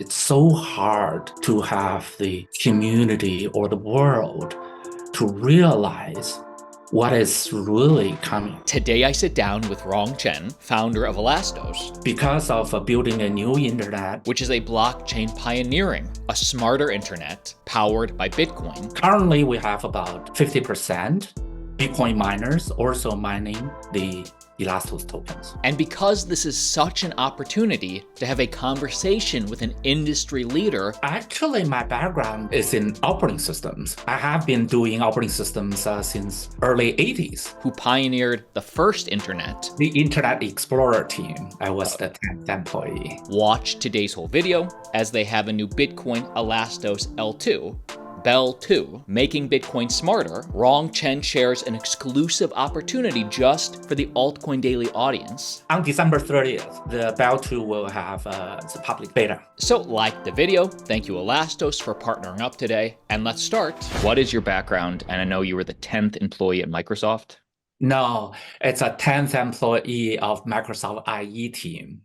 It's so hard to have the community or the world to realize what is really coming. Today I sit down with Rong Chen, founder of Elastos, Because of building a new internet, which is a blockchain pioneering a smarter internet powered by Bitcoin. Currently we have about 50% Bitcoin miners also mining the Elastos tokens. And because this is such an opportunity to have a conversation with an industry leader. Actually, my background is in operating systems. I have been doing operating systems since early 80s. Who pioneered the first internet. The Internet Explorer team. I was the 10th employee. Watch today's whole video as they have a new Bitcoin Elastos L2. BeL2, making Bitcoin smarter. Rong Chen shares an exclusive opportunity just for the Altcoin Daily audience. On December 30th, the BeL2 will have the public beta. So like the video, thank you Elastos for partnering up today, and let's start. What is your background? And I know you were the 10th employee at Microsoft. No, it's a 10th employee of Microsoft IE team.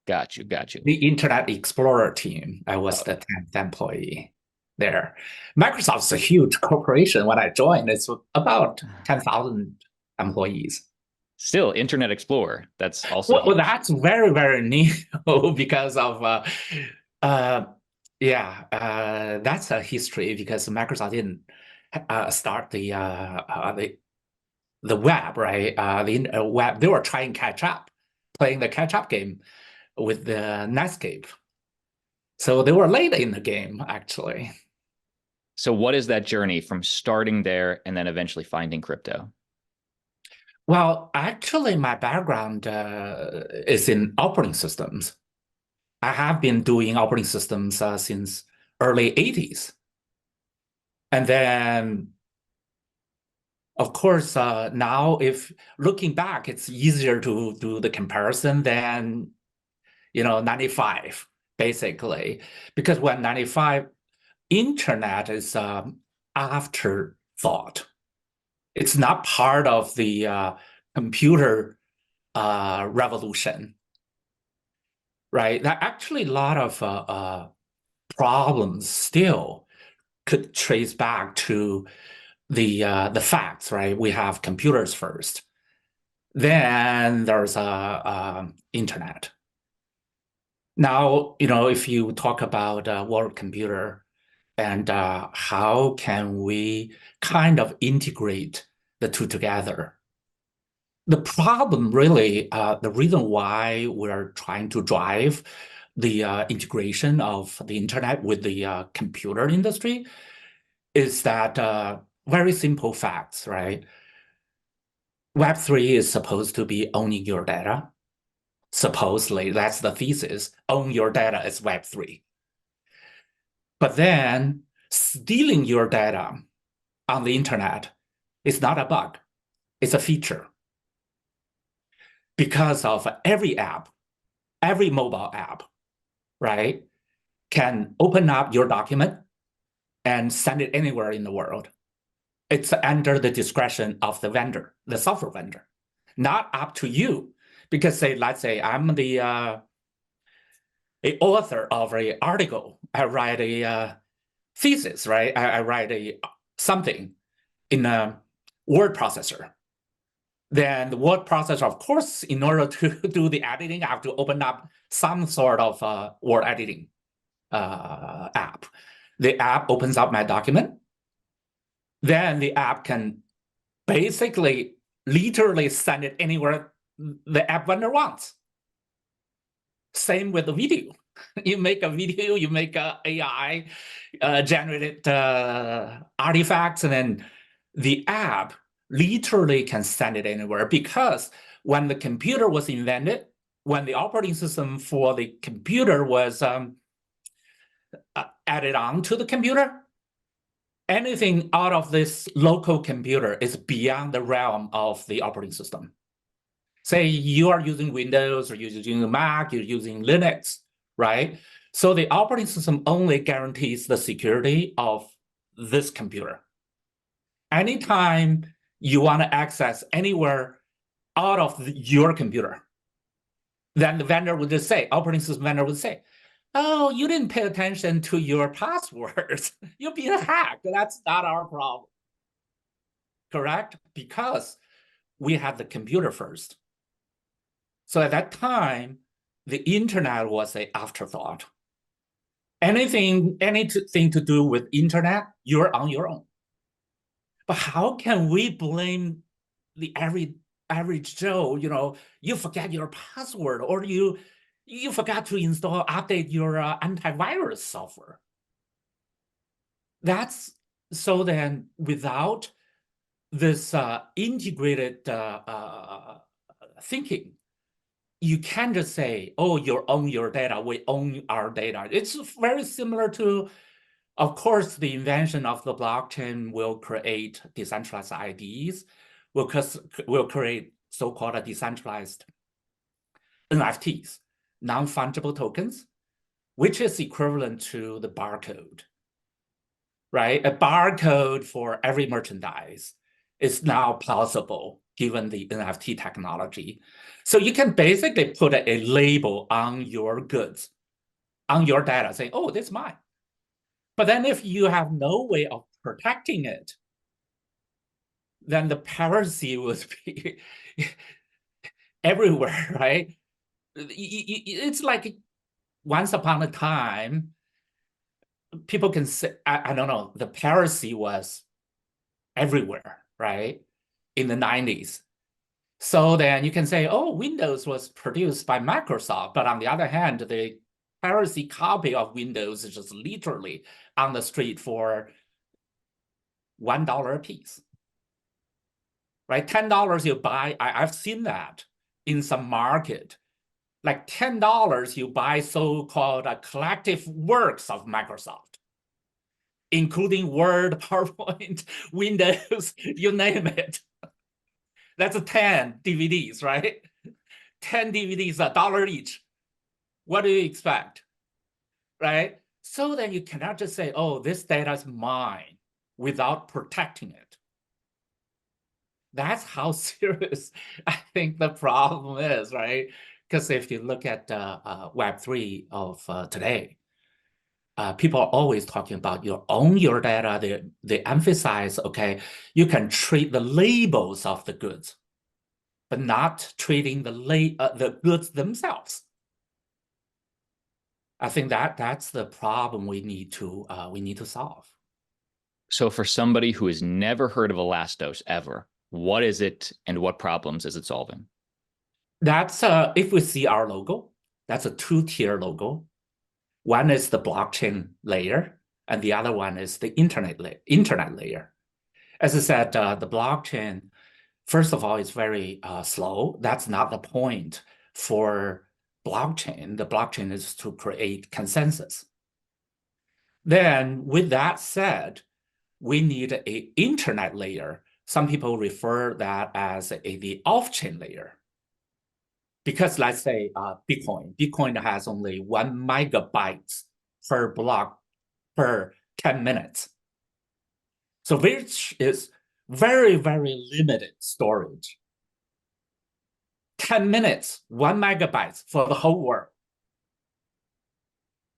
Got you. The Internet Explorer team. I was the 10th employee there. Microsoft's a huge corporation. When I joined, it's about 10,000 employees. Still, Internet Explorer. That's also well, that's very, very new because of that's a history because Microsoft didn't start the web, right? The web, they were trying catch up, playing the catch up game with the Netscape. So they were late in the game, actually. So what is that journey from starting there and then eventually finding crypto? Well, actually, my background is in operating systems. I have been doing operating systems since early 80s. And then, of course, now if looking back, it's easier to do the comparison than, 95, basically. Because when 95, internet is afterthought. It's not part of the computer revolution, right? That actually a lot of problems still could trace back to the facts, right? We have computers first, then there's internet. Now, if you talk about world computer and how can we kind of integrate the two together? The problem really, the reason why we're trying to drive the integration of the internet with the computer industry is that very simple facts, right? Web3 is supposed to be owning your data. Supposedly, that's the thesis. Own your data is Web3. But then stealing your data on the internet is not a bug. It's a feature. Because of every app, every mobile app, right, can open up your document and send it anywhere in the world. It's under the discretion of the vendor, the software vendor, not up to you. Because let's say I'm the author of an article. I write a thesis, right? I write something in a word processor. Then the word processor, of course, in order to do the editing, I have to open up some sort of word editing app. The app opens up my document. Then the app can basically literally send it anywhere the app vendor wants. Same with the video. You make a video, you make a AI generated artifacts, and then the app literally can send it anywhere. Because when the computer was invented, when the operating system for the computer was added on to the computer, anything out of this local computer is beyond the realm of the operating system. Say you are using Windows, or you're using Mac, you're using Linux, right? So the operating system only guarantees the security of this computer. Anytime you want to access anywhere out of your computer, then the vendor would just say, operating system vendor would say, oh, you didn't pay attention to your passwords. You're being hacked. That's not our problem. Correct? Because we had the computer first. So at that time, the internet was an afterthought. Anything to do with internet, you're on your own. But how can we blame the average Joe? You forget your password, or you forgot to update your antivirus software. That's so then without this integrated thinking, you can't just say, oh, you own your data, we own our data. It's very similar to, of course, the invention of the blockchain will create decentralized IDs, will create so-called decentralized NFTs, non-fungible tokens, which is equivalent to the barcode, right? A barcode for every merchandise is now possible given the NFT technology. So you can basically put a label on your goods, on your data, saying, oh, this is mine. But then if you have no way of protecting it, then the piracy would be everywhere, right? It's like once upon a time, people can say, I don't know, the piracy was everywhere, right? In the 90s. So then you can say, oh, Windows was produced by Microsoft. But on the other hand, the piracy copy of Windows is just literally on the street for $1 a piece, right? $10 you buy, I've seen that in some market. Like $10 you buy so-called collective works of Microsoft, including Word, PowerPoint, Windows, you name it. That's 10 DVDs, right? 10 DVDs, $1 each. What do you expect, right? So then you cannot just say, oh, this data is mine without protecting it. That's how serious I think the problem is, right? Because if you look at Web3 of today, people are always talking about you own your data. They emphasize, okay, you can treat the labels of the goods, but not treating the goods themselves. I think that's the problem we need to solve. So for somebody who has never heard of Elastos ever, what is it and what problems is it solving? That's if we see our logo, that's a two-tier logo. One is the blockchain layer, and the other one is the internet layer. As I said, the blockchain, first of all, is very slow. That's not the point for blockchain. The blockchain is to create consensus. Then, with that said, we need an internet layer. Some people refer that as the off-chain layer. Because let's say Bitcoin has only 1 megabyte per block per 10 minutes. So which is very, very limited storage. 10 minutes, 1 megabyte for the whole world.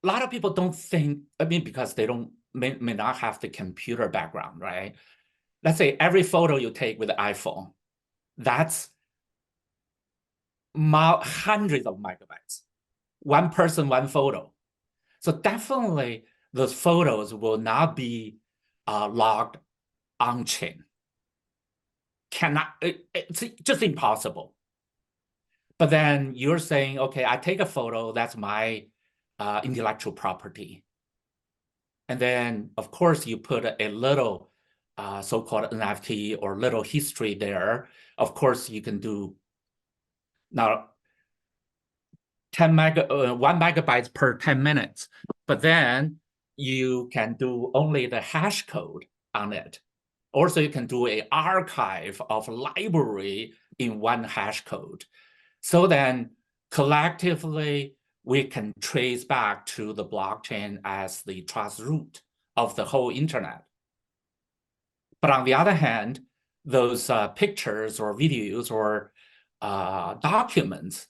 A lot of people don't think, because they may not have the computer background, right? Let's say every photo you take with the iPhone, that's hundreds of megabytes. One person, one photo. So definitely those photos will not be logged on chain. It's just impossible. But then you're saying, okay, I take a photo, that's my intellectual property. And then, of course, you put a little so-called NFT or little history there. Of course, you can do now 1 megabytes per 10 minutes, but then you can do only the hash code on it. Also, you can do an archive of library in one hash code. So then collectively, we can trace back to the blockchain as the trust root of the whole internet. But on the other hand, those pictures or videos or documents,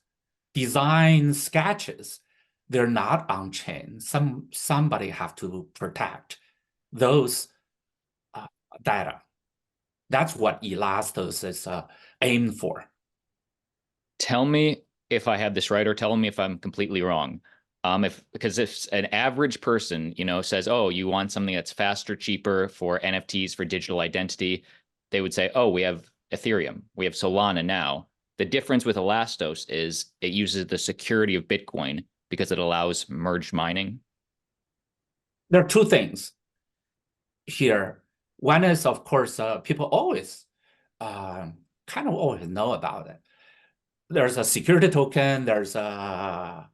design sketches, they're not on chain. Somebody have to protect those data. That's what Elastos is aimed for. Tell me if I have this right, or tell me if I'm completely wrong. Because if an average person, says, "Oh, you want something that's faster, cheaper for NFTs for digital identity," they would say, "Oh, we have Ethereum, we have Solana now." The difference with Elastos is it uses the security of Bitcoin because it allows merged mining. There are two things here. One is, of course, people always kind of always know about it. There's a security token, there's a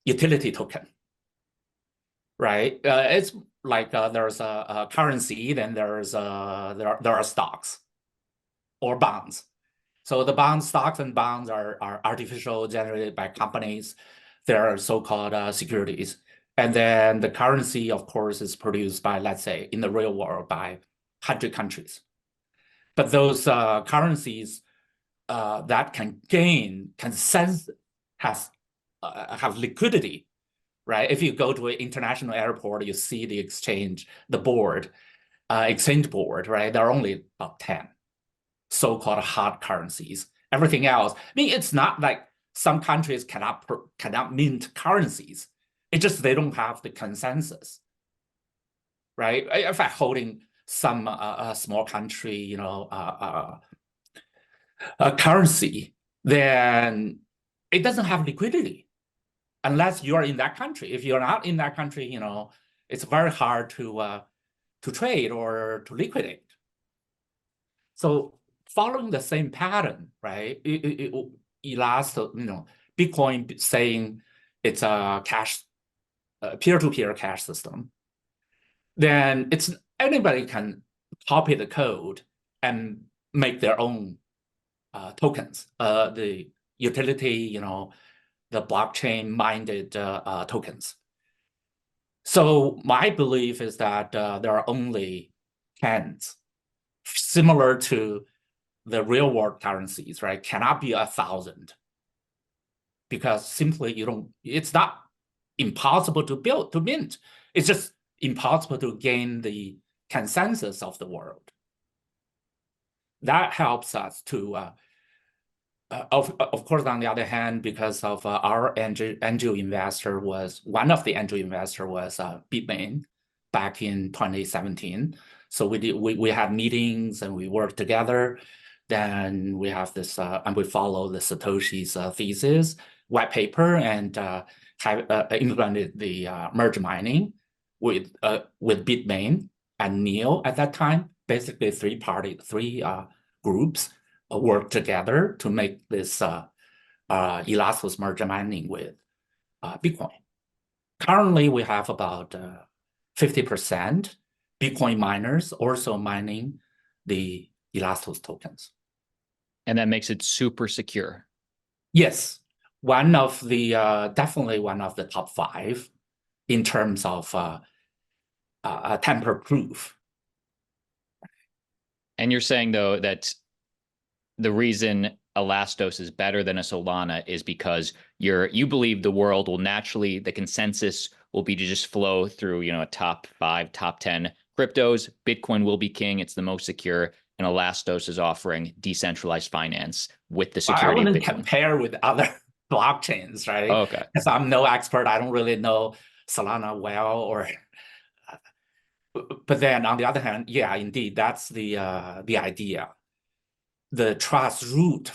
utility token, right? It's like there's a currency, then there are stocks or bonds. So the bonds, stocks and bonds are artificial, generated by companies. They're so-called securities. And then the currency, of course, is produced by, let's say, in the real world by 100 countries. But those currencies that can have liquidity, right? If you go to an international airport, you see the exchange board, right? There are only about 10 so-called hard currencies. Everything else, I mean, it's not like some countries cannot mint currencies. It's just they don't have the consensus, right? If I'm holding some small country, a currency, then it doesn't have liquidity unless you're in that country. If you're not in that country, it's very hard to trade or to liquidate. So following the same pattern, right? Elastos, Bitcoin saying it's a cash, peer-to-peer cash system, then anybody can copy the code and make their own tokens, the utility, the blockchain-minded tokens. So my belief is that there are only tens, similar to the real-world currencies, right? Cannot be 1,000 because simply it's not impossible to mint. It's just impossible to gain the consensus of the world. That helps us to of course, on the other hand, because of our angel investor one of the angel investor was Bitmain back in 2017. So we had meetings and we worked together. Then we have this and we follow the Satoshi's thesis white paper and have implemented the merge mining with Bitmain and Neo at that time. Basically, three groups work together to make this Elastos merge mining with Bitcoin. Currently, we have about 50% Bitcoin miners also mining the Elastos tokens. And that makes it super secure. Yes, definitely one of the top 5 in terms of tamper-proof. And you're saying, though, that the reason Elastos is better than a Solana is because you believe the consensus will be to just flow through, a top 5, top 10 cryptos. Bitcoin will be king. It's the most secure. And Elastos is offering decentralized finance with the security of Bitcoin. I wouldn't compare with other blockchains, right? Oh, okay. Because I'm no expert. I don't really know Solana well, but then on the other hand, yeah, indeed, that's the idea. The trust root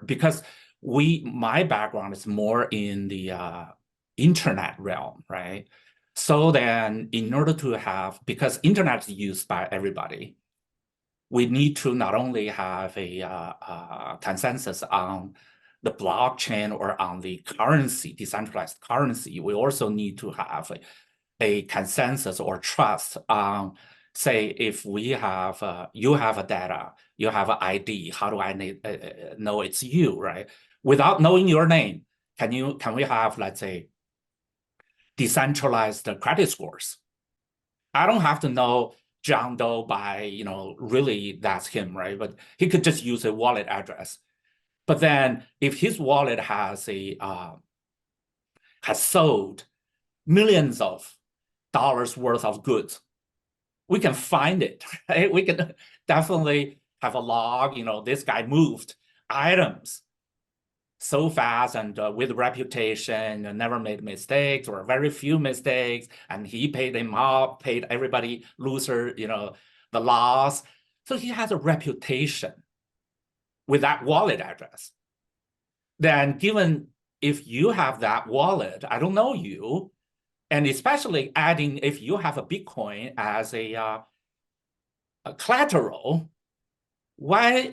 because my background is more in the internet realm, right? So then in order to because internet is used by everybody, we need to not only have a consensus on the blockchain or on the currency, decentralized currency, we also need to have a consensus or trust on, say, if we have, you have a data, you have an ID, how do I know it's you, right? Without knowing your name, can we have, let's say, decentralized credit scores? I don't have to know John Doe by, really that's him, right? But he could just use a wallet address. But then if his wallet has has sold millions of dollars worth of goods. We can find it, right? We can definitely have a log, this guy moved items so fast and with reputation and never made mistakes or very few mistakes, and he paid them off, paid everybody loser, the loss. So he has a reputation with that wallet address. Then given if you have that wallet, I don't know you, and especially adding if you have a Bitcoin as a collateral, why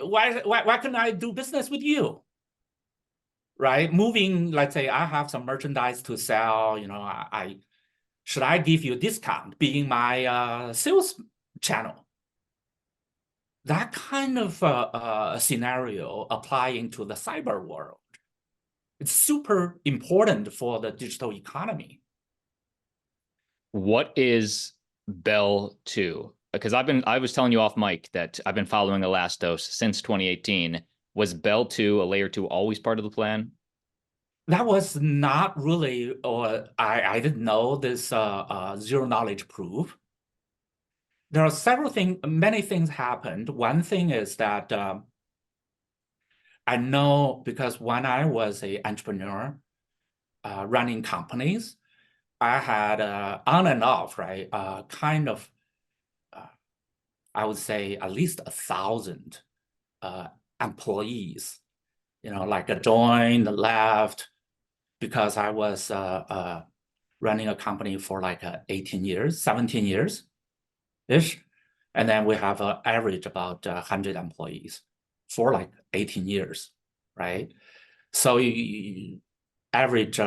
couldn't I do business with you? Right? Moving, let's say I have some merchandise to sell, should I give you a discount being my sales channel? That kind of scenario applying to the cyber world. It's super important for the digital economy. What is BeL2? Because I was telling you off mic that I've been following Elastos since 2018. Was BeL2 a layer 2 always part of the plan? That was not really, or I didn't know this zero knowledge proof. There are several things, many things happened. One thing is that I know because when I was an entrepreneur running companies, I had on and off, right, kind of, I would say at least 1,000 employees, like joined, left, because I was running a company for like 18 years, 17 years-ish. And then we have an average about 100 employees for like 18 years, right? So you average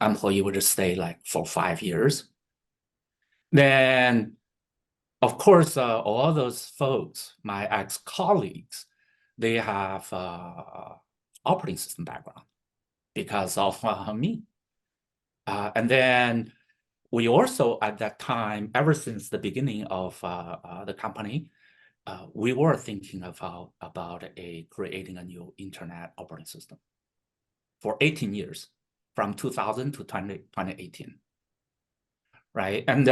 employee would just stay like for 5 years. Then, of course, all those folks, my ex-colleagues, they have operating system background because of me. And then we also, at that time, ever since the beginning of the company, we were thinking about creating a new internet operating system for 18 years, from 2000 to 2018, right? And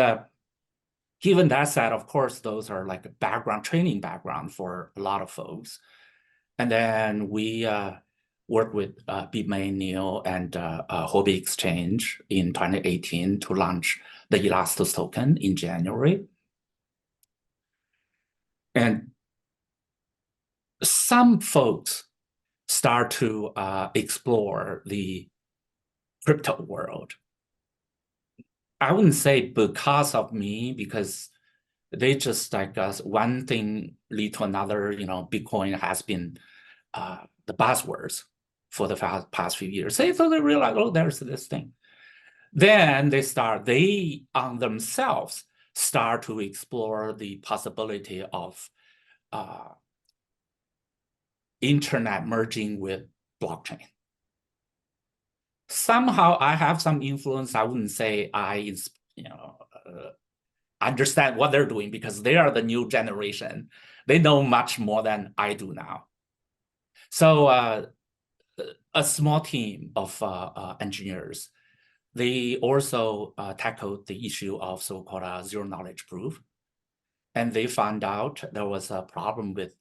given that said, of course, those are like a training background for a lot of folks. And then we worked with BitMain, Neo, and Huobi Exchange in 2018 to launch the Elastos token in January. And some folks start to explore the crypto world. I wouldn't say because of me, because they just like one thing lead to another. Bitcoin has been the buzzwords for the past few years. So they realize, oh, there's this thing. Then they on themselves start to explore the possibility of internet merging with blockchain. Somehow I have some influence. I wouldn't say I understand what they're doing because they are the new generation. They know much more than I do now. So a small team of engineers, they also tackled the issue of so-called zero knowledge proof. And they found out there was a problem with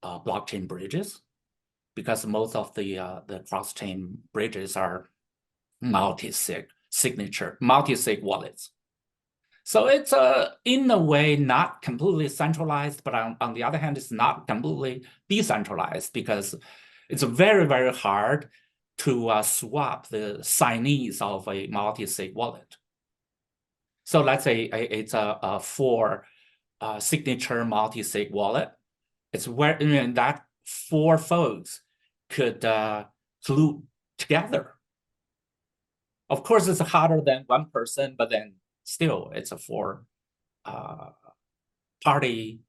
blockchain bridges because most of the cross-chain bridges are multi-sig wallets. So it's in a way not completely centralized, but on the other hand, it's not completely decentralized because it's very, very hard to swap the signees of a multi-sig wallet. So let's say it's a four signature multi-sig wallet. It's where that four folks could glue together. Of course, it's harder than one person, but then still it's a four party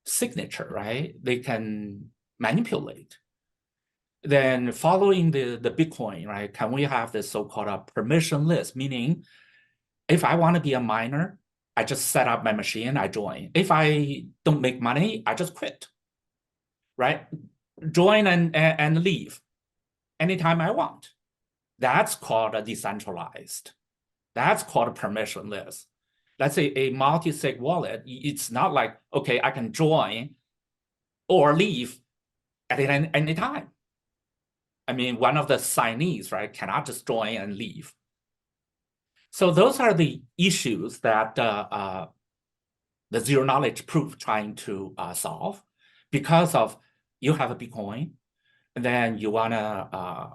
signature, right? They can manipulate. Then following the Bitcoin, right? Can we have this so-called permissionless, meaning if I want to be a miner, I just set up my machine, I join. If I don't make money, I just quit, right? Join and leave anytime I want. That's called a decentralized. That's called permissionless. Let's say a multi-sig wallet, it's not like, okay, I can join or leave at any time. I mean, one of the signees, right, cannot just join and leave. So those are the issues that the zero knowledge proof trying to solve, because of you have a Bitcoin, and then you want to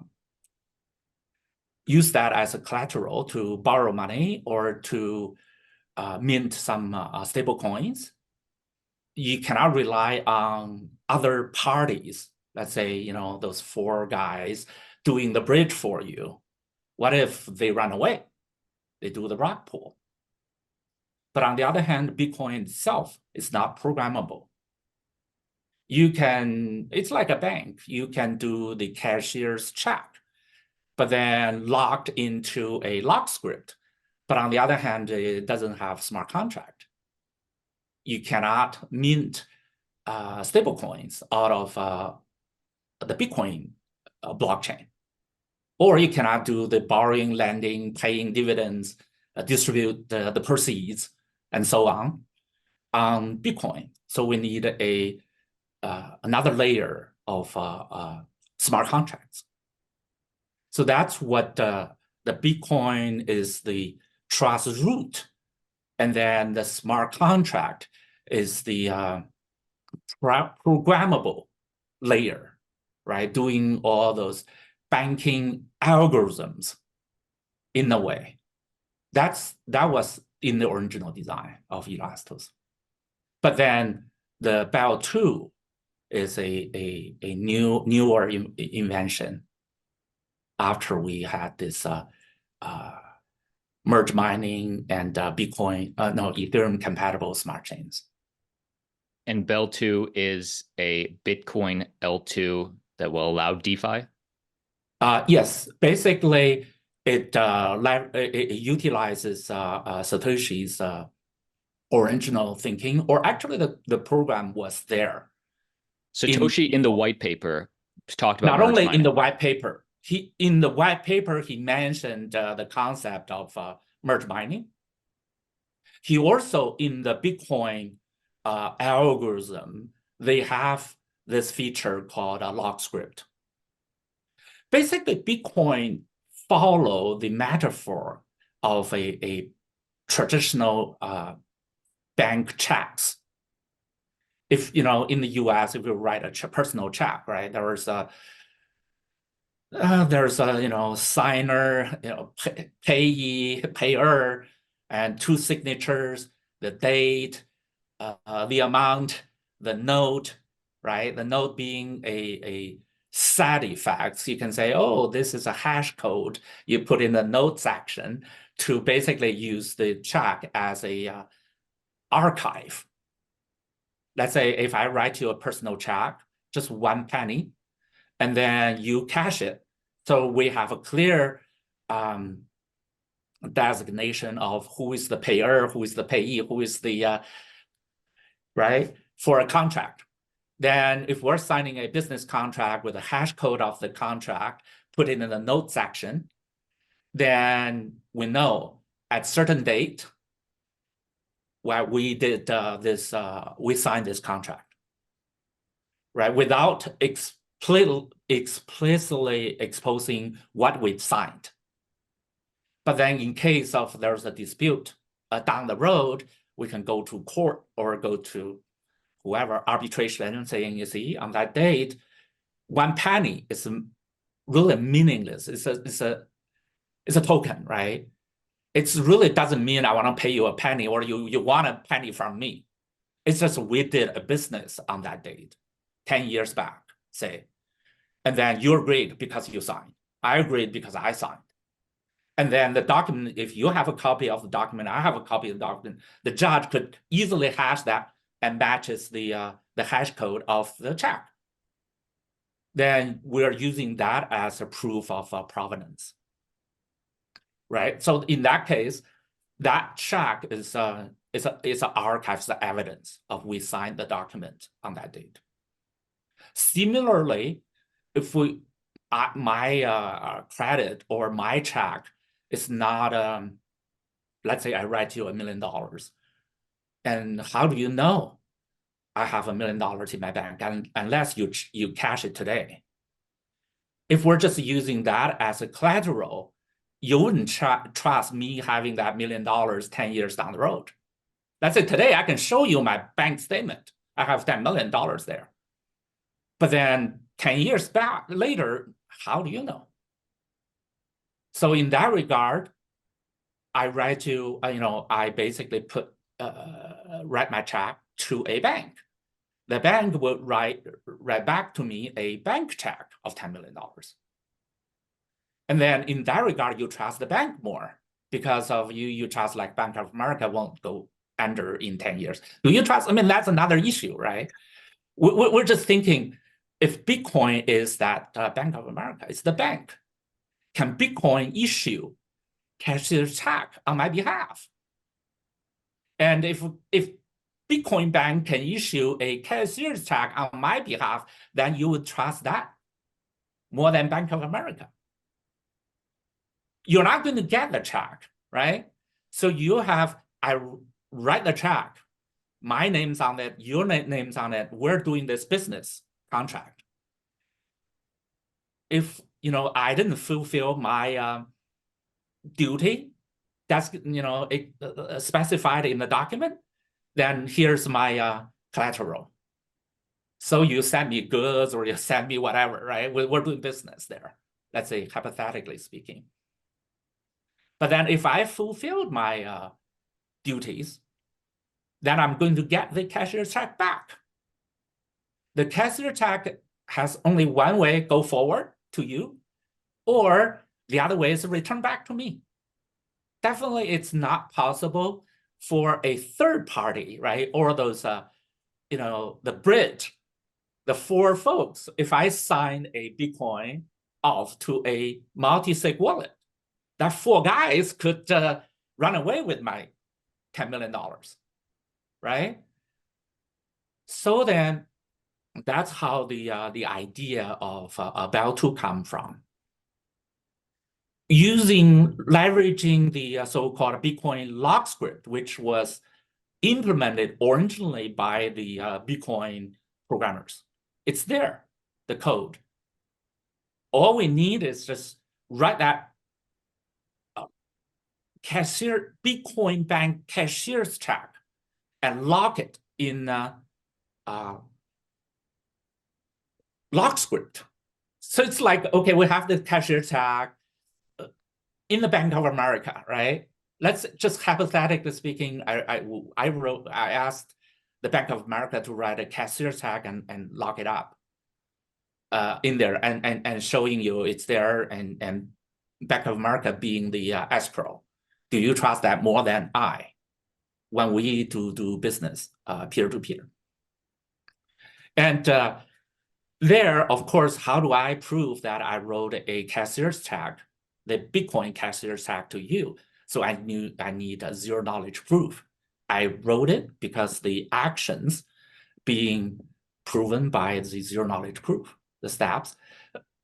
use that as a collateral to borrow money or to mint some stable coins. You cannot rely on other parties. Let's say, those 4 guys doing the bridge for you. What if they run away? They do the rug pull. But on the other hand, Bitcoin itself is not programmable. It's like a bank. You can do the cashier's check, but then locked into a lock script. But on the other hand, it doesn't have smart contract. You cannot mint stable coins out of the Bitcoin blockchain. Or you cannot do the borrowing, lending, paying dividends, distribute the proceeds, and so on Bitcoin. So we need another layer of smart contracts. So that's what the Bitcoin is, the trust root. And then the smart contract is the programmable layer, right? Doing all those banking algorithms in a way. That was in the original design of Elastos. But then the BeL2 is a newer invention after we had this merge mining and Ethereum compatible smart chains. And BeL2 is a Bitcoin L2 that will allow DeFi? Yes, basically it utilizes Satoshi's original thinking, or actually the program was there. Satoshi in the white paper talked about not only mining. in the white paper. In the white paper, he mentioned the concept of merge mining. He also, in the Bitcoin algorithm, they have this feature called a lock script. Basically, Bitcoin follow the metaphor of a traditional bank checks. If, in the US, if you write a personal check, right, there's a signer, payee, payer, and 2 signatures, the date, the amount, the note, right? The note being a set effect. You can say, oh, this is a hash code. You put in the note section to basically use the check as a archive. Let's say if I write you a personal check, just 1 penny, and then you cash it. So we have a clear designation of who is the payer, who is the payee, who is the, right, for a contract. Then if we're signing a business contract with a hash code of the contract, put it in the note section, then we know at certain date where we did we signed this contract, right? Without explicitly exposing what we signed. But then in case of there's a dispute down the road, we can go to court or go to whoever arbitration, saying, you see, on that date, 1 penny is really meaningless. It's a token, right? It really doesn't mean I want to pay you a penny or you want a penny from me. It's just we did a business on that date, 10 years back, say. And then you agreed because you signed. I agreed because I signed. And then the document, if you have a copy of the document, I have a copy of the document, the judge could easily hash that and matches the hash code of the check. Then we're using that as a proof of provenance, right? So in that case, that check is an archives, the evidence of we signed the document on that date. Similarly, if we my credit or my check is not, let's say I write you $1 million. And how do you know I have $1 million in my bank unless you cash it today? If we're just using that as a collateral, you wouldn't trust me having that $1 million 10 years down the road. Let's say today I can show you my bank statement. I have $10 million there. But then 10 years back later, how do you know? So in that regard, I write to, I basically write my check to a bank. The bank will write back to me a bank check of $10 million. And then in that regard, you trust the bank more because of you trust like Bank of America won't go under in 10 years. Do you trust? I mean, that's another issue, right? We're just thinking, if Bitcoin is that Bank of America, it's the bank. Can Bitcoin issue cashier's check on my behalf? And if Bitcoin Bank can issue a cashier's check on my behalf, then you would trust that more than Bank of America. You're not going to get the check, right? So I write the check, my name's on it, your name's on it, we're doing this business contract. If, I didn't fulfill my duty, that's, specified in the document, then here's my collateral. So you send me goods or you send me whatever, right? We're doing business there, let's say, hypothetically speaking. But then if I fulfilled my duties, then I'm going to get the cashier's check back. The cashier check has only one way, go forward to you, or the other way is return back to me. Definitely it's not possible for a third party, right? Or those, the bridge, the four folks. If I sign a Bitcoin off to a multi-sig wallet, that four guys could run away with my $10 million, right? So then that's how the idea of BeL2 come from. Leveraging the so-called Bitcoin lock script, which was implemented originally by the Bitcoin programmers. It's there, the code. All we need is just write that Bitcoin Bank cashier's check and lock it in lock script. So it's like, okay, we have the cashier check in the Bank of America, right? Let's just hypothetically speaking, I asked the Bank of America to write a cashier check and lock it up in there and showing you it's there and Bank of America being the escrow. Do you trust that more than I when we do business peer-to-peer? And there, of course, how do I prove that I wrote a cashier's check, the Bitcoin cashier's check to you? So I need a zero knowledge proof. I wrote it because the actions being proven by the zero knowledge proof, the steps,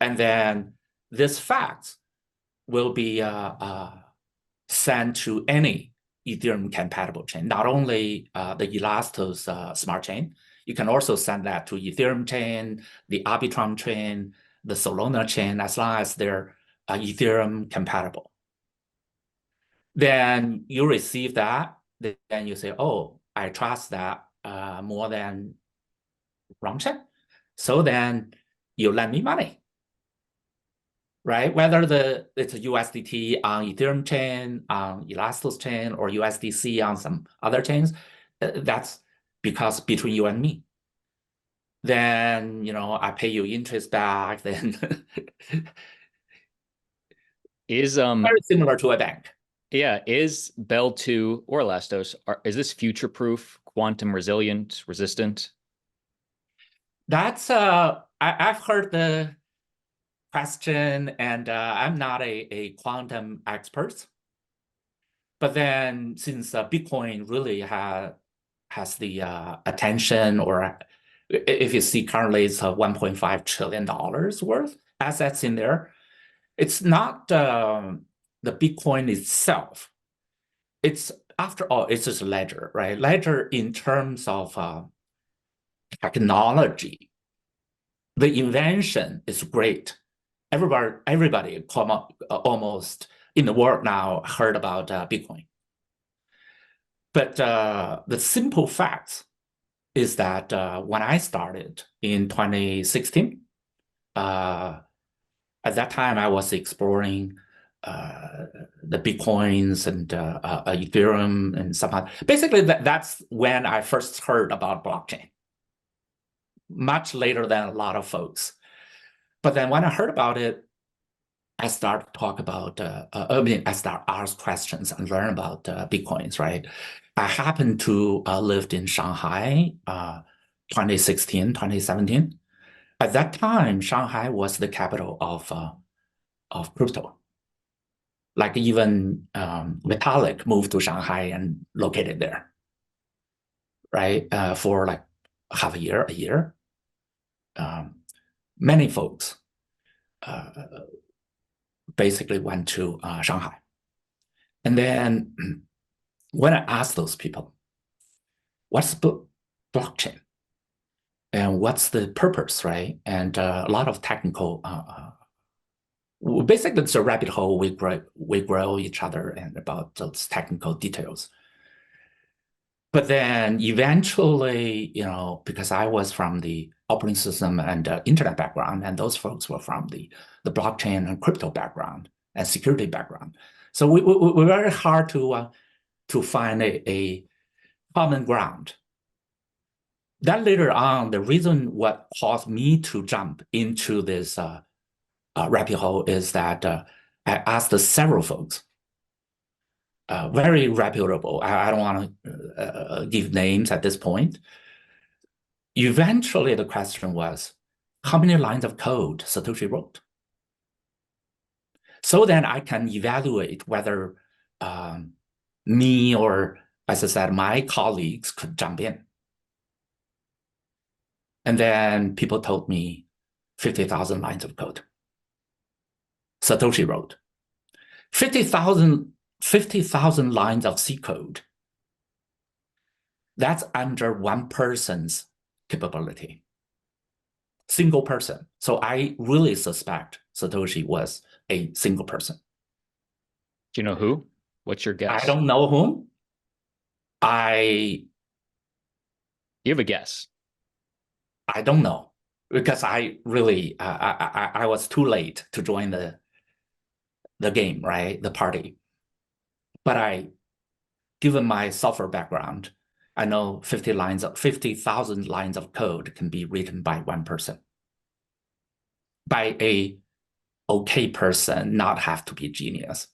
and then this fact will be sent to any Ethereum compatible chain, not only the Elastos smart chain. You can also send that to Ethereum chain, the Arbitrum chain, the Solana chain, as long as they're Ethereum compatible. Then you receive that, then you say, oh, I trust that more than Rong Chen. So then you lend me money, right? Whether it's a USDT on Ethereum chain, on Elastos chain, or USDC on some other chains, that's because between you and me. Then, I pay you interest back, then is very similar to a bank. Yeah, is BeL2 or Elastos, is this future-proof, quantum resilient, resistant? That's I've heard the question, and I'm not a quantum expert. But then since Bitcoin really has the attention, or if you see currently it's $1.5 trillion worth, assets in there. It's not the Bitcoin itself. It's, after all, it's just a ledger, right? Ledger in terms of technology. The invention is great. Everybody almost in the world now heard about Bitcoin. But the simple fact is that when I started in 2016, at that time I was exploring the Bitcoins and Ethereum and somehow. Basically, that's when I first heard about blockchain. Much later than a lot of folks. But then when I heard about it, I started to talk about, I started ask questions and learn about Bitcoins, right? I happened to lived in Shanghai 2016, 2017. At that time, Shanghai was the capital of crypto. Like even Vitalik moved to Shanghai and located there, right? For like half a year. Many folks basically went to Shanghai. And then when I asked those people, what's blockchain? And what's the purpose, right? And a lot of technical, basically it's a rabbit hole. We grow each other and about those technical details. But then eventually, because I was from the operating system and internet background, and those folks were from the blockchain and crypto background and security background. So we're very hard to find a common ground. Then later on, the reason what caused me to jump into this rabbit hole is that I asked several folks, very reputable. I don't want to give names at this point. Eventually, the question was, how many lines of code Satoshi wrote? So then I can evaluate whether me or, as I said, my colleagues could jump in. And then people told me 50,000 lines of code Satoshi wrote. 50,000 lines of C code. That's under one person's capability. Single person. So I really suspect Satoshi was a single person. Do you know who? What's your guess? I don't know whom. You have a guess. I don't know, because I really I was too late to join the game, right? The party. But given my software background, I know 50,000 lines of code can be written by one person. By a okay person, not have to be a genius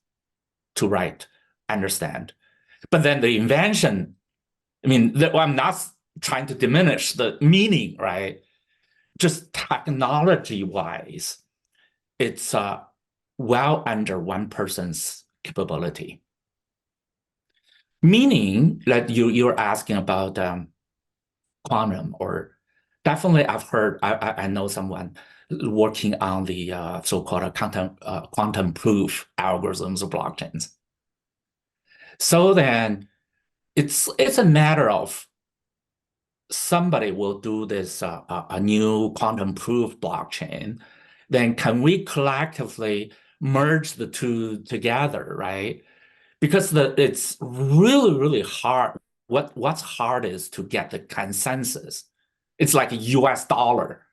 to write, understand. But then the invention, I'm not trying to diminish the meaning, right? Just technology-wise, it's well under one person's capability. Meaning that you're asking about quantum, or definitely I've heard, I know someone working on the so-called quantum proof algorithms of blockchains. So then it's a matter of somebody will do this a new quantum proof blockchain. Then can we collectively merge the two together, right? Because it's really, really hard. What's hard is to get the consensus. It's like US dollar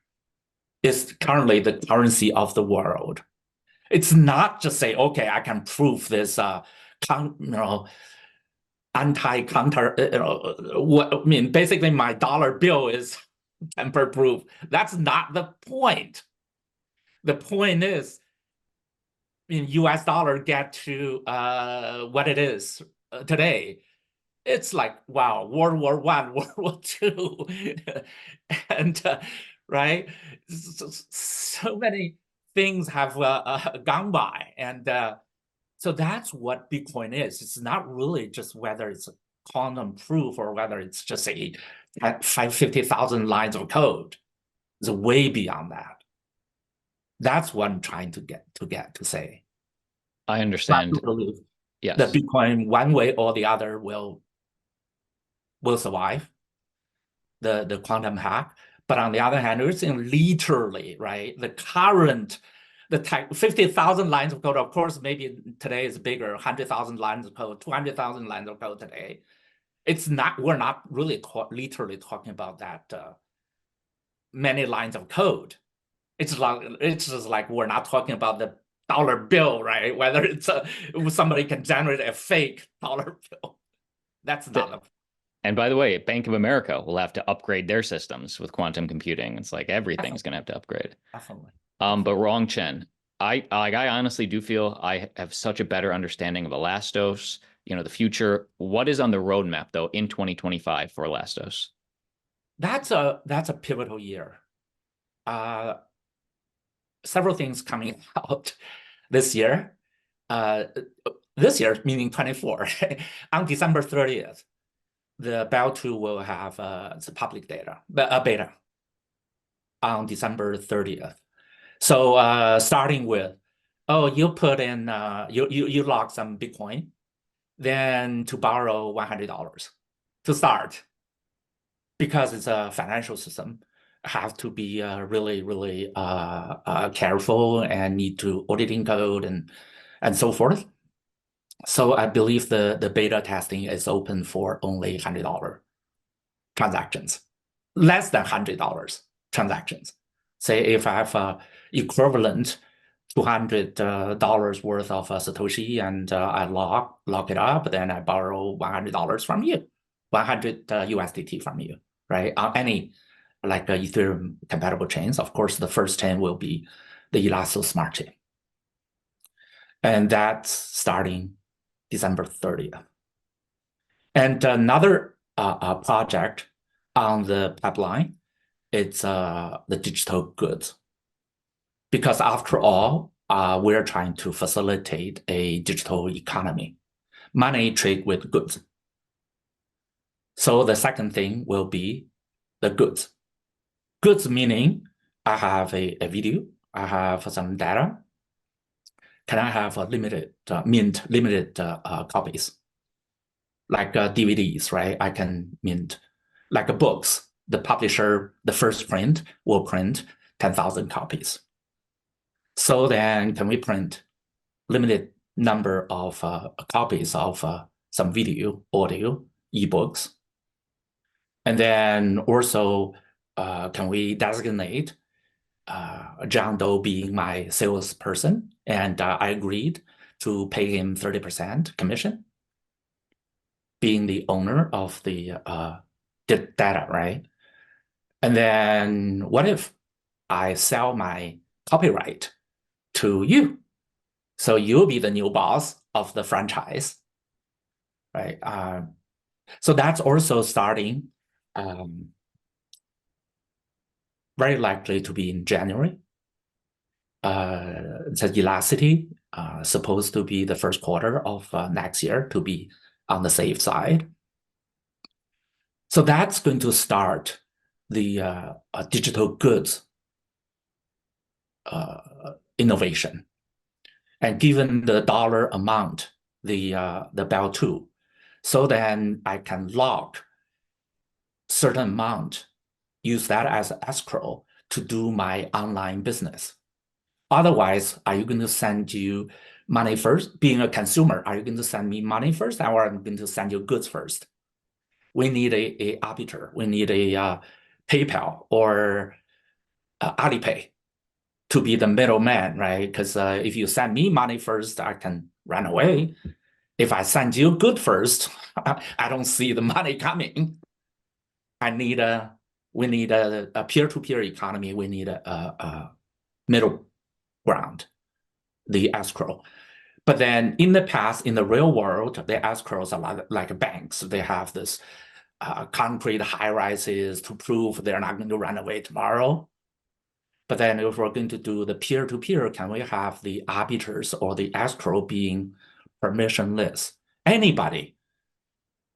is currently the currency of the world. It's not just say, okay, I can prove this anti-counter, basically my dollar bill is tamper-proof. That's not the point. The point is, US dollar get to what it is today. It's like, wow, World War I, World War II, and right? So many things have gone by, and so that's what Bitcoin is. It's not really just whether it's a quantum proof or whether it's just a 50,000 lines of code. It's way beyond that. That's what I'm trying to get to say. I I understand. believe the Yes. Bitcoin one way or the other will survive the quantum hack. But on the other hand, we're seeing literally, right, the current, the tech, 50,000 lines of code, of course, maybe today is bigger, 100,000 lines of code, 200,000 lines of code today. It's not, we're not really literally talking about that many lines of code. It's just like we're not talking about the dollar bill, right? Whether it's somebody can generate a fake dollar bill. That's not a. And by the way, Bank of America will have to upgrade their systems with quantum computing. It's like everything's going to have to upgrade. Definitely. But Rong, Chen, I honestly do feel I have such a better understanding of Elastos, the future. What is on the roadmap though in 2025 for Elastos? That's a pivotal year. Several things coming out this year. This year, meaning 24, on December 30th, the BeL2 will have the public data, beta on December 30th. So starting with, you put in, you log some Bitcoin, then to borrow $100 to start, because it's a financial system, have to be really, really careful and need to auditing code and so forth. So I believe the beta testing is open for only $100 transactions, less than $100 transactions. Say if I have equivalent $200 worth of Satoshi and I lock it up, then I borrow $100 from you, 100 USDT from you, right? On any like Ethereum compatible chains. Of course, the first chain will be the Elastos smart chain. And that's starting December 30th. And another project on the pipeline, it's the digital goods. Because after all, we're trying to facilitate a digital economy, money trade with goods. So the second thing will be the goods. Goods meaning I have a video, I have some data. Can I have a limited copies? Like DVDs, right? I can mint like books. The publisher, the first print will print 10,000 copies. So then can we print limited number of copies of some video, audio, ebooks? And then also, can we designate John Doe being my salesperson? And I agreed to pay him 30% commission, being the owner of the data, right? And then what if I sell my copyright to you? So you'll be the new boss of the franchise, right? So that's also starting very likely to be in January. The Elasticity supposed to be the first quarter of next year to be on the safe side. So that's going to start the digital goods innovation. And given the dollar amount, the BeL2, so then I can lock certain amount, use that as escrow to do my online business. Otherwise, are you going to send you money first? Being a consumer, are you going to send me money first, or I'm going to send you goods first? We need a arbiter. We need a PayPal or Alipay to be the middleman, right? Because if you send me money first, I can run away. If I send you good first, I don't see the money coming. We need a peer-to-peer economy. We need a middle ground, the escrow. But then in the past, in the real world, the escrows are like banks. They have this concrete high rises to prove they're not going to run away tomorrow. But then if we're going to do the peer-to-peer, can we have the arbiters or the escrow being permissionless? Anybody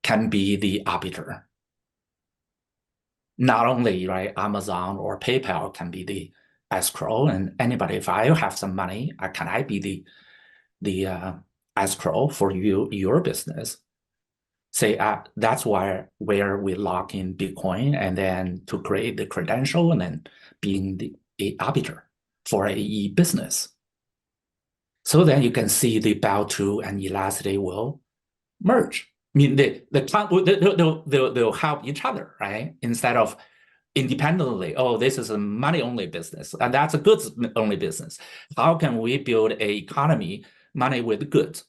can be the arbiter. Not only, right, Amazon or PayPal can be the escrow, and anybody, if I have some money, can I be the escrow for your business? Say that's where we lock in Bitcoin, and then to create the credential, and then being a arbiter for a business. So then you can see the BeL2 and Elasticity will merge. I mean, they'll help each other, right? Instead of independently, oh, this is a money-only business, and that's a goods-only business. How can we build an economy, money with goods,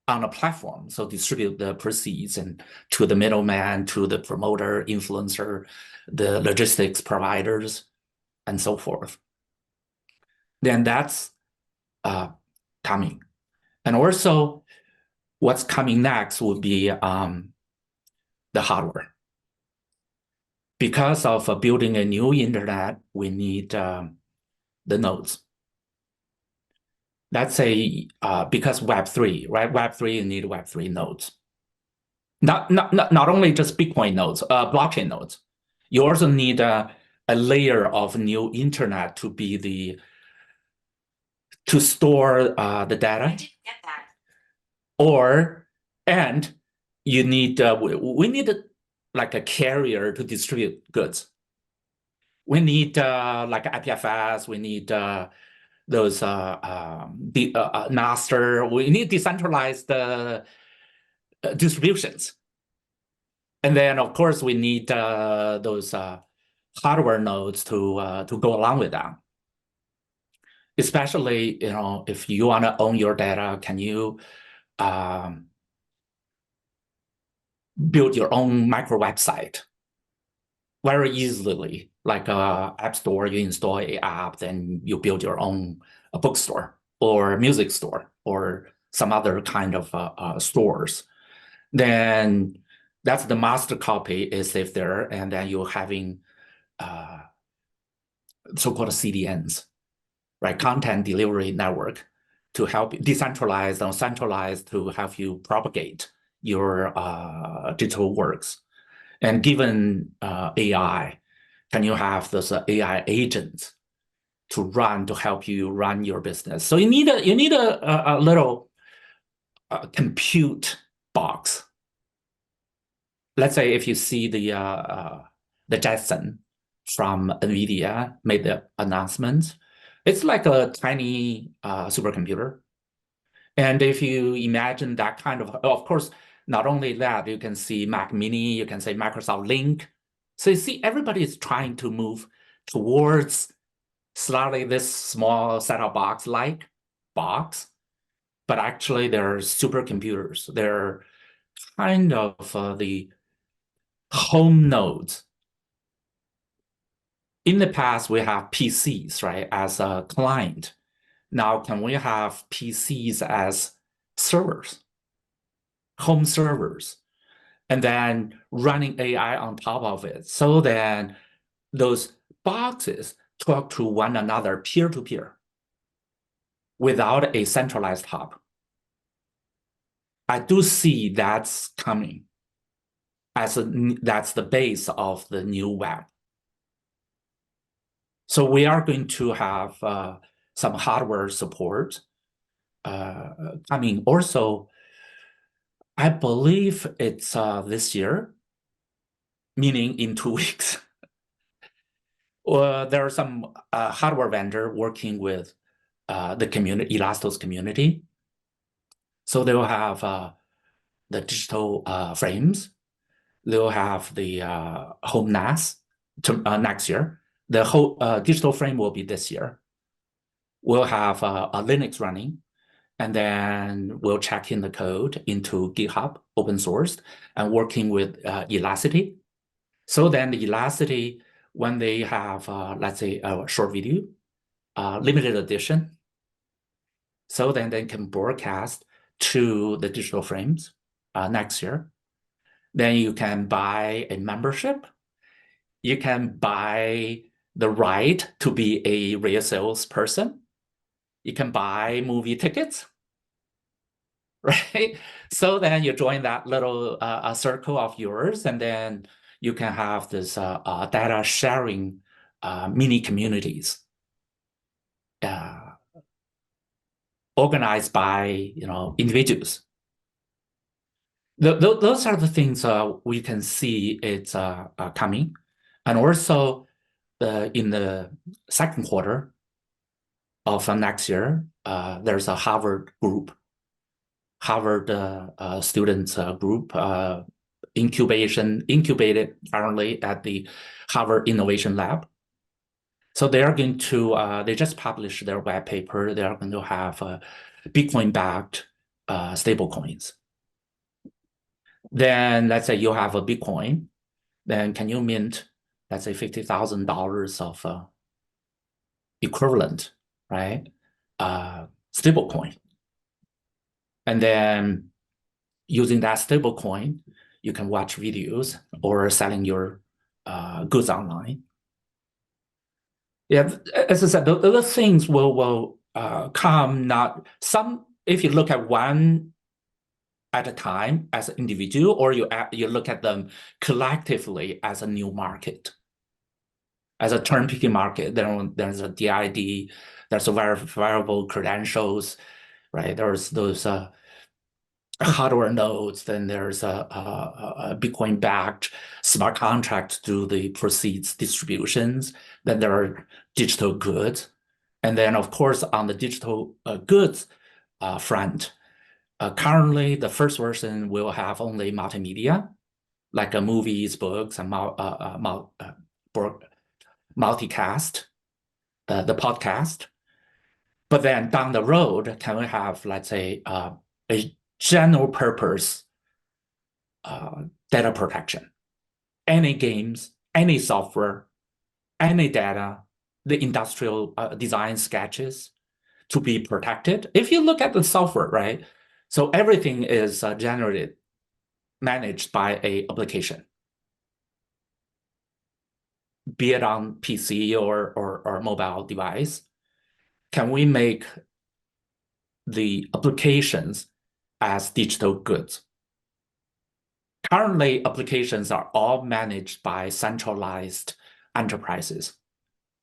on a platform? So distribute the proceeds and to the middleman, to the promoter, influencer, the logistics providers, and so forth. Then that's coming. And also, what's coming next would be the hardware. Because of building a new internet, we need the nodes. Let's say because Web3, right? Web3, you need Web3 nodes. Not only just Bitcoin nodes, blockchain nodes. You also need a layer of new internet to be to store the data. I didn't get that. And you need we need like a carrier to distribute goods. We need like IPFS. We need those master. We need decentralized distributions. And then, of course, we need those hardware nodes to go along with that. Especially, if you want to own your data, can you build your own micro website very easily? Like App Store, you install an app, then you build your own bookstore or music store or some other kind of stores. Then that's the master copy is saved there, and then you're having so-called CDNs, right? Content delivery network, to help decentralized or centralized to help you propagate your digital works. And given AI, can you have those AI agents to help you run your business? So you need a little compute box. Let's say if you see the Jetson from NVIDIA made the announcement, it's like a tiny supercomputer. And if you imagine that kind of course, not only that, you can see Mac Mini, you can say Microsoft Link. So you see, everybody is trying to move towards slightly this small set-top box-like box, but actually they're supercomputers. They're kind of the home nodes. In the past, we have PCs, right, as a client. Now, can we have PCs as servers, home servers, and then running AI on top of it? So then those boxes talk to one another peer-to-peer without a centralized hub. I do see that's coming that's the base of the new web. So we are going to have some hardware support. I mean, also, I believe it's this year, meaning in 2 weeks. There are some hardware vendor working with the community, Elastos community. So they will have the digital frames. They'll have the home NAS next year. The whole digital frame will be this year. We'll have a Linux running, and then we'll check in the code into GitHub, open sourced, and working with Elasticity. So then the Elasticity, when they have, let's say, a short video, limited edition, so then they can broadcast to the digital frames next year. Then you can buy a membership. You can buy the right to be a real salesperson. You can buy movie tickets, right? So then you join that little circle of yours, and then you can have this data sharing mini communities organized by individuals. Those are the things we can see it's coming, and also in the second quarter of next year, there's a Harvard students group incubated currently at the Harvard Innovation Lab. So they are going to they just published their white paper. They are going to have Bitcoin-backed stable coins. Then let's say you have a Bitcoin, then can you mint, let's say $50,000 of equivalent, right? Stable coin. And then using that stable coin, you can watch videos or selling your goods online. Yeah, as I said, those things will come not some. If you look at one at a time as an individual, or you look at them collectively as a new market, as a turn-picking market. Then there's a DID, there's a variable credentials, right? There's those hardware nodes, then there's a Bitcoin-backed smart contract to do the proceeds distributions. Then there are digital goods. And then, of course, on the digital goods front, currently the first version will have only multimedia, like movies, books, and multicast, the podcast. But then down the road, can we have, let's say, a general purpose data protection? Any games, any software, any data, the industrial design sketches to be protected. If you look at the software, right? So everything is generated, managed by a application, be it on PC or mobile device. Can we make the applications as digital goods? Currently, applications are all managed by centralized enterprises.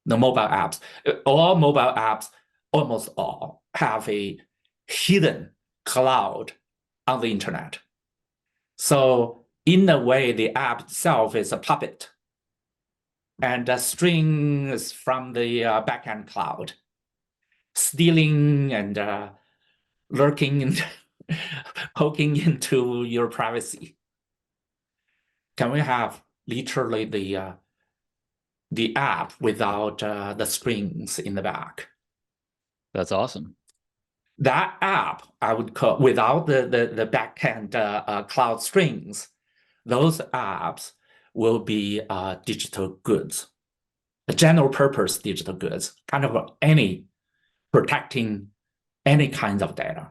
The mobile apps, all mobile apps, almost all, have a hidden cloud on the internet. So in a way, the app itself is a puppet, and the string is from the backend cloud, stealing and lurking and poking into your privacy. Can we have literally the app without the strings in the back? That's awesome. That app, I would call, without the backend cloud strings, those apps will be digital goods, general purpose digital goods, kind of any protecting any kinds of data,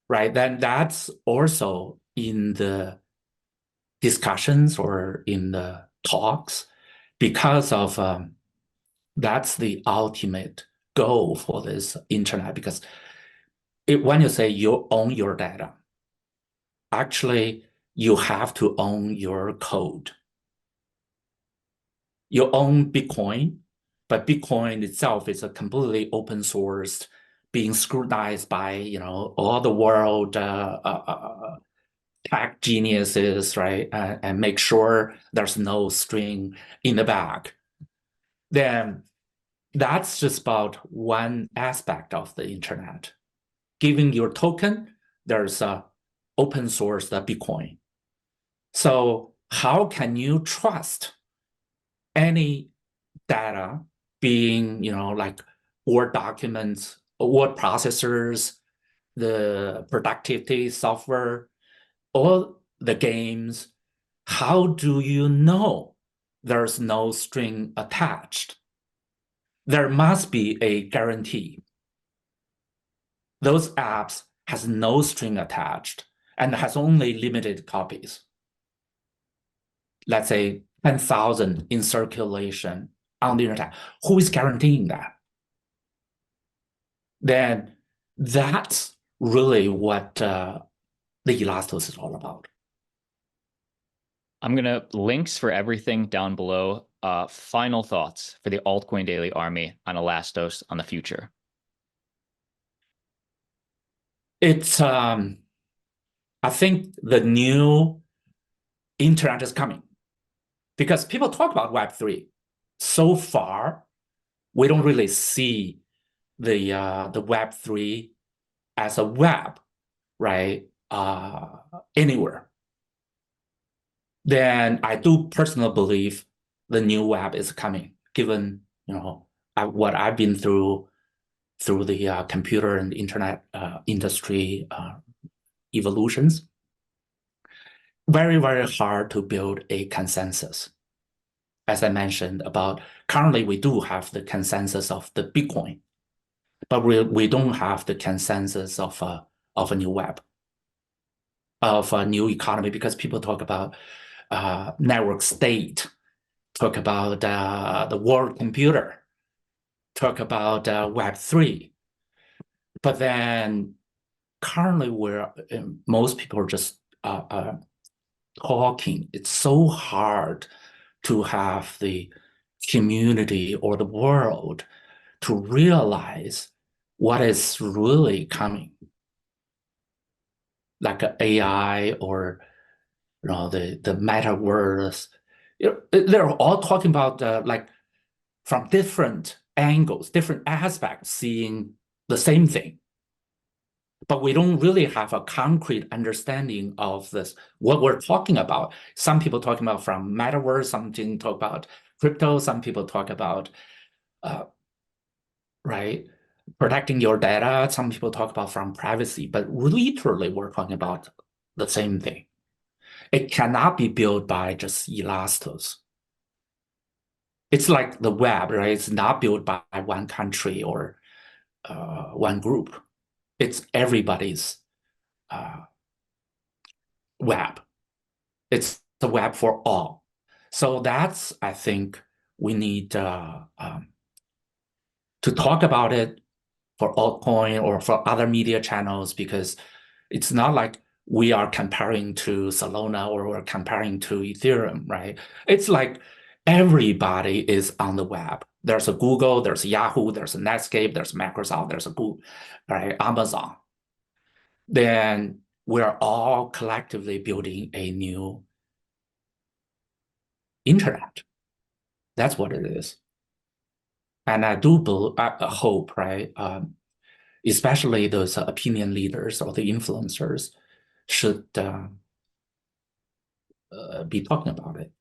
right? Then that's also in the discussions or in the talks, because of that's the ultimate goal for this internet. Because when you say you own your data, actually you have to own your code. You own Bitcoin, but Bitcoin itself is a completely open source, being scrutinized by all the world tech geniuses, right? And make sure there's no string in the back. Then that's just about one aspect of the internet. Giving your token, there's a open source Bitcoin. So how can you trust any data being, like Word documents, word processors, the productivity software, all the games? How do you know there's no string attached? There must be a guarantee. Those apps has no string attached and has only limited copies. Let's say 10,000 in circulation on the internet. Who is guaranteeing that? Then that's really what the Elastos is all about. I'm going to links for everything down below. final thoughts for the altcoin daily army on Elastos on the future. It's I think the new internet is coming because people talk about Web3. So far, we don't really see the Web3 as a web, right? Anywhere. Then I do personally believe the new web is coming, given what I've been through the computer and internet industry evolutions. Very, very hard to build a consensus. As I mentioned about currently, we do have the consensus of the Bitcoin, but we don't have the consensus of a new web, of a new economy, because people talk about network state, talk about the world computer, talk about Web3. But then currently most people are just talking. It's so hard to have the community or the world to realize what is really coming, like AI or the metaverse. They're all talking about like from different angles, different aspects, seeing the same thing. But we don't really have a concrete understanding of this, what we're talking about. Some people talking about from metaverse, some people talk about crypto, some people talk about right, protecting your data, some people talk about from privacy, but literally we're talking about the same thing. It cannot be built by just Elastos. It's like the web, right? It's not built by one country or one group. It's everybody's web. It's the web for all. So that's, I think, we need to talk about it for altcoin or for other media channels, because it's not like we are comparing to Solana or we're comparing to Ethereum, right? It's like everybody is on the web. There's a Google, there's a Yahoo, there's a Netscape, there's Microsoft, there's a Google, right? Amazon. Then we're all collectively building a new internet. That's what it is. And I do hope, right? Especially those opinion leaders or the influencers should be talking about it.